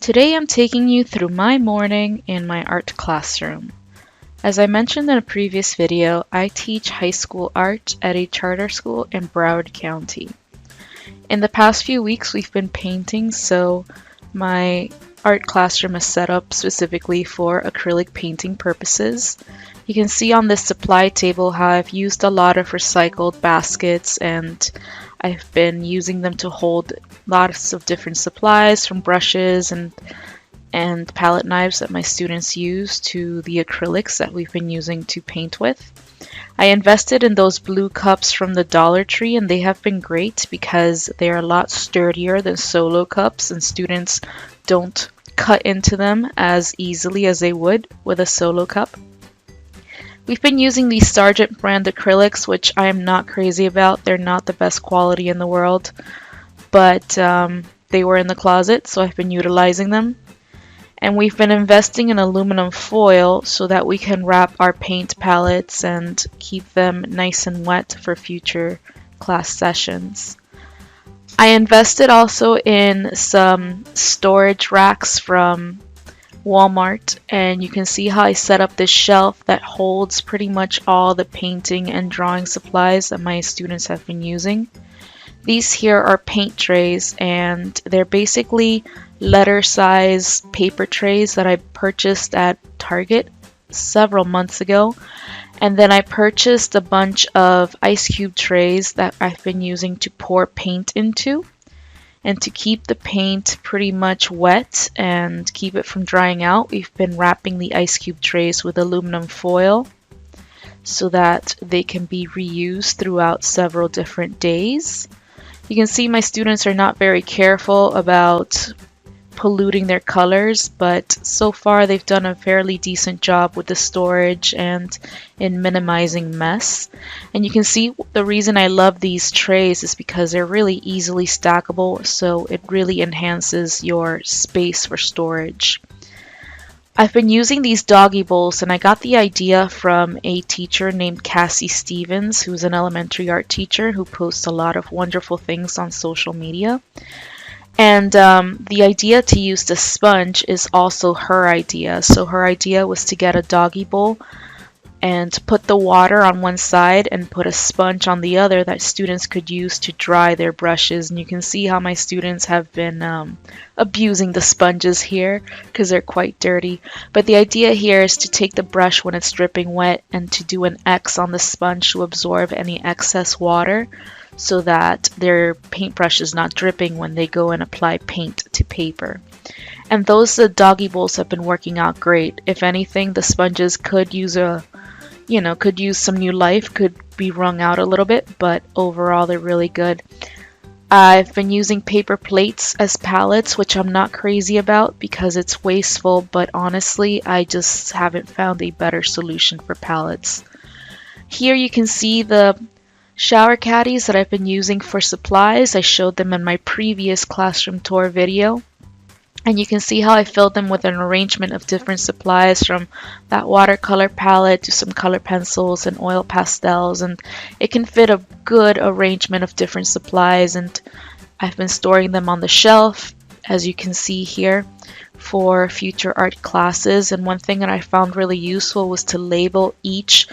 Today I'm taking you through my morning in my art classroom. As I mentioned in a previous video, I teach high school art at a charter school in Broward County. In the past few weeks we've been painting, so my art classroom is set up specifically for acrylic painting purposes. You can see on this supply table how I've used a lot of recycled baskets, and I've been using them to hold lots of different supplies, from brushes and palette knives that my students use to the acrylics that we've been using to paint with. I invested in those blue cups from the Dollar Tree, and they have been great because they are a lot sturdier than solo cups, and students don't cut into them as easily as they would with a solo cup. We've been using these Sargent brand acrylics, which I am not crazy about. They're not the best quality in the world, but they were in the closet, so I've been utilizing them. And we've been investing in aluminum foil so that we can wrap our paint palettes and keep them nice and wet for future class sessions. I invested also in some storage racks from Walmart, and you can see how I set up this shelf that holds pretty much all the painting and drawing supplies that my students have been using. These here are paint trays, and they're basically letter size paper trays that I purchased at Target several months ago. And then I purchased a bunch of ice cube trays that I've been using to pour paint into. And to keep the paint pretty much wet and keep it from drying out, we've been wrapping the ice cube trays with aluminum foil so that they can be reused throughout several different days. You can see my students are not very careful about polluting their colors, but so far they've done a fairly decent job with the storage and in minimizing mess. And you can see the reason I love these trays is because they're really easily stackable, so it really enhances your space for storage. I've been using these doggy bowls, and I got the idea from a teacher named Cassie Stevens, who's an elementary art teacher who posts a lot of wonderful things on social media. And the idea to use the sponge is also her idea. So her idea was to get a doggy bowl and put the water on one side and put a sponge on the other that students could use to dry their brushes. And you can see how my students have been abusing the sponges here because they're quite dirty. But the idea here is to take the brush when it's dripping wet and to do an X on the sponge to absorb any excess water, so that their paintbrush is not dripping when they go and apply paint to paper. And those doggy bowls have been working out great. If anything, the sponges could use some new life, could be wrung out a little bit, but overall they're really good. I've been using paper plates as palettes, which I'm not crazy about because it's wasteful, but honestly, I just haven't found a better solution for palettes. Here you can see the shower caddies that I've been using for supplies. I showed them in my previous classroom tour video. And you can see how I filled them with an arrangement of different supplies, from that watercolor palette to some color pencils and oil pastels. And it can fit a good arrangement of different supplies. And I've been storing them on the shelf, as you can see here, for future art classes. And one thing that I found really useful was to label each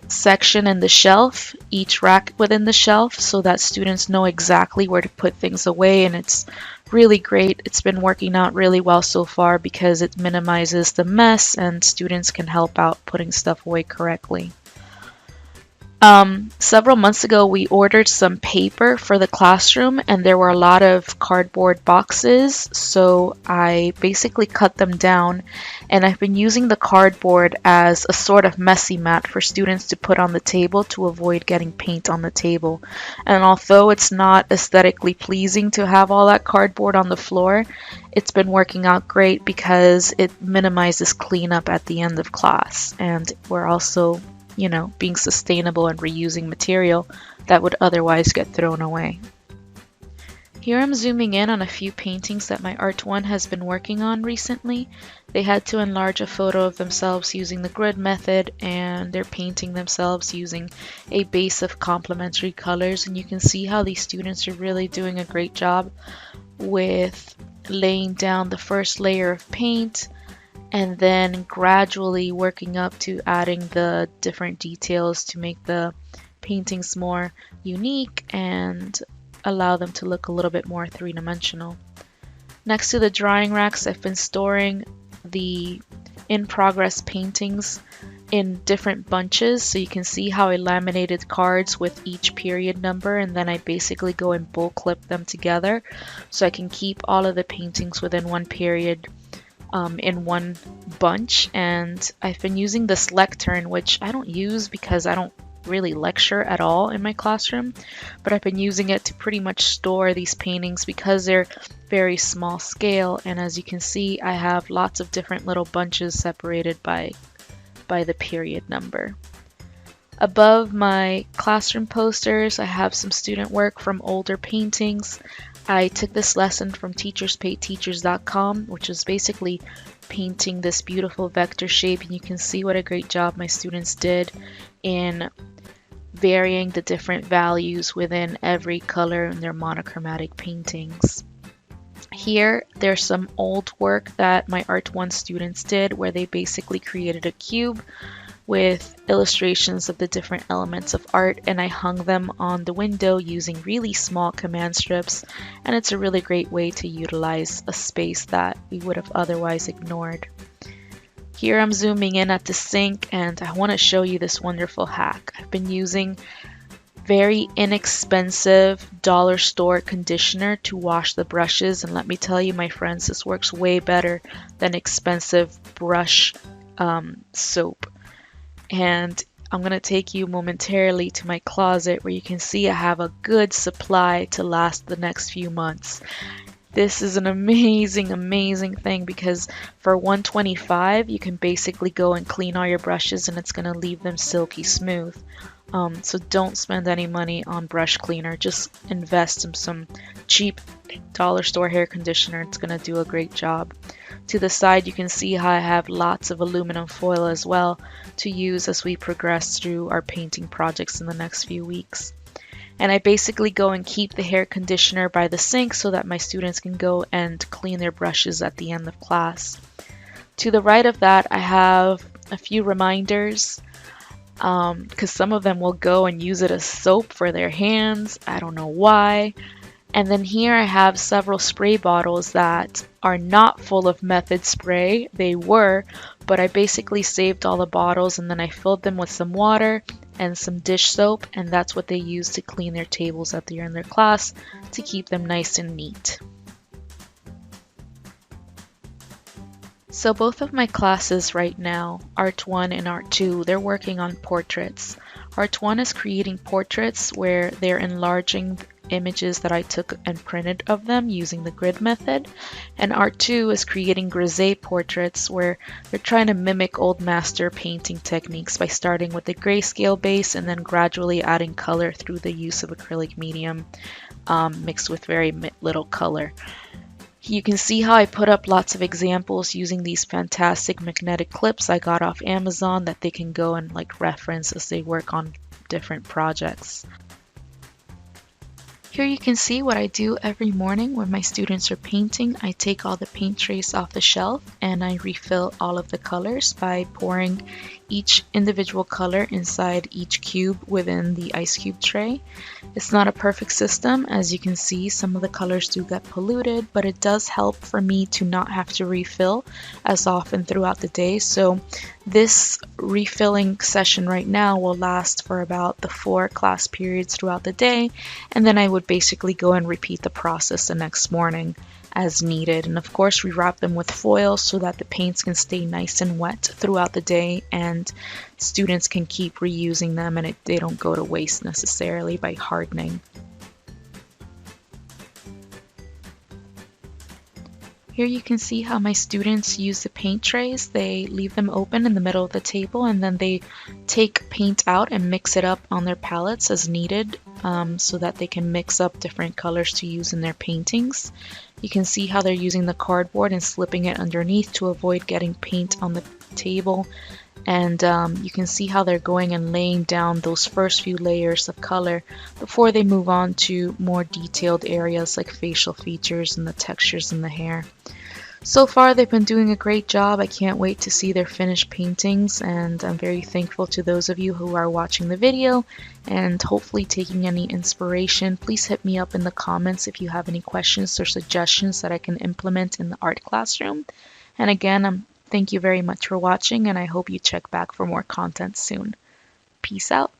section in the shelf, each rack within the shelf, so that students know exactly where to put things away. And it's really great. It's been working out really well so far because it minimizes the mess and students can help out putting stuff away correctly. Several months ago we ordered some paper for the classroom, and there were a lot of cardboard boxes, so I basically cut them down, and I've been using the cardboard as a sort of messy mat for students to put on the table to avoid getting paint on the table. And although it's not aesthetically pleasing to have all that cardboard on the floor, it's been working out great because it minimizes cleanup at the end of class, and we're also being sustainable and reusing material that would otherwise get thrown away. Here I'm zooming in on a few paintings that my Art 1 has been working on recently. They had to enlarge a photo of themselves using the grid method, and they're painting themselves using a base of complementary colors. And you can see how these students are really doing a great job with laying down the first layer of paint and then gradually working up to adding the different details to make the paintings more unique and allow them to look a little bit more three-dimensional. Next to the drying racks, I've been storing the in-progress paintings in different bunches, so you can see how I laminated cards with each period number, and then I basically go and bull clip them together so I can keep all of the paintings within one period in one bunch. And I've been using this lectern, which I don't use because I don't really lecture at all in my classroom, but I've been using it to pretty much store these paintings because they're very small scale, and as you can see I have lots of different little bunches separated by the period number. Above my classroom posters I have some student work from older paintings. I took this lesson from teacherspayteachers.com, which is basically painting this beautiful vector shape, and you can see what a great job my students did in varying the different values within every color in their monochromatic paintings. Here, there's some old work that my Art 1 students did where they basically created a cube with illustrations of the different elements of art, and I hung them on the window using really small command strips, and it's a really great way to utilize a space that we would have otherwise ignored. Here I'm zooming in at the sink, and I want to show you this wonderful hack. I've been using very inexpensive dollar store conditioner to wash the brushes, and let me tell you my friends, this works way better than expensive brush soap. And I'm going to take you momentarily to my closet where you can see I have a good supply to last the next few months. This is an amazing thing because for $125 you can basically go and clean all your brushes and it's going to leave them silky smooth. So don't spend any money on brush cleaner, just invest in some cheap dollar store hair conditioner. It's going to do a great job. To the side you can see how I have lots of aluminum foil as well to use as we progress through our painting projects in the next few weeks. And I basically go and keep the hair conditioner by the sink so that my students can go and clean their brushes at the end of class. To the right of that I have a few reminders because some of them will go and use it as soap for their hands. I don't know why. And then here I have several spray bottles that are not full of method spray. They were, but I basically saved all the bottles and then I filled them with some water and some dish soap, and that's what they use to clean their tables at the end of their class to keep them nice and neat. So both of my classes right now, Art 1 and Art 2, they're working on portraits. Art 1 is creating portraits where they're enlarging images that I took and printed of them using the grid method, and Art 2 is creating grisaille portraits where they're trying to mimic old master painting techniques by starting with a grayscale base and then gradually adding color through the use of acrylic medium mixed with very little color. You can see how I put up lots of examples using these fantastic magnetic clips I got off Amazon that they can go and reference as they work on different projects. Here you can see what I do every morning when my students are painting. I take all the paint trays off the shelf and I refill all of the colors by pouring each individual color inside each cube within the ice cube tray. It's not a perfect system. As you can see, some of the colors do get polluted, but it does help for me to not have to refill as often throughout the day. So this refilling session right now will last for about the 4 class periods throughout the day, and then I would basically go and repeat the process the next morning as needed. And of course we wrap them with foil so that the paints can stay nice and wet throughout the day and students can keep reusing them and they don't go to waste necessarily by hardening. Here you can see how my students use the paint trays. They leave them open in the middle of the table and then they take paint out and mix it up on their palettes as needed so that they can mix up different colors to use in their paintings. You can see how they're using the cardboard and slipping it underneath to avoid getting paint on the table. And you can see how they're going and laying down those first few layers of color before they move on to more detailed areas like facial features and the textures in the hair. So far, they've been doing a great job. I can't wait to see their finished paintings, and I'm very thankful to those of you who are watching the video and hopefully taking any inspiration. Please hit me up in the comments if you have any questions or suggestions that I can implement in the art classroom. And again, thank you very much for watching, and I hope you check back for more content soon. Peace out.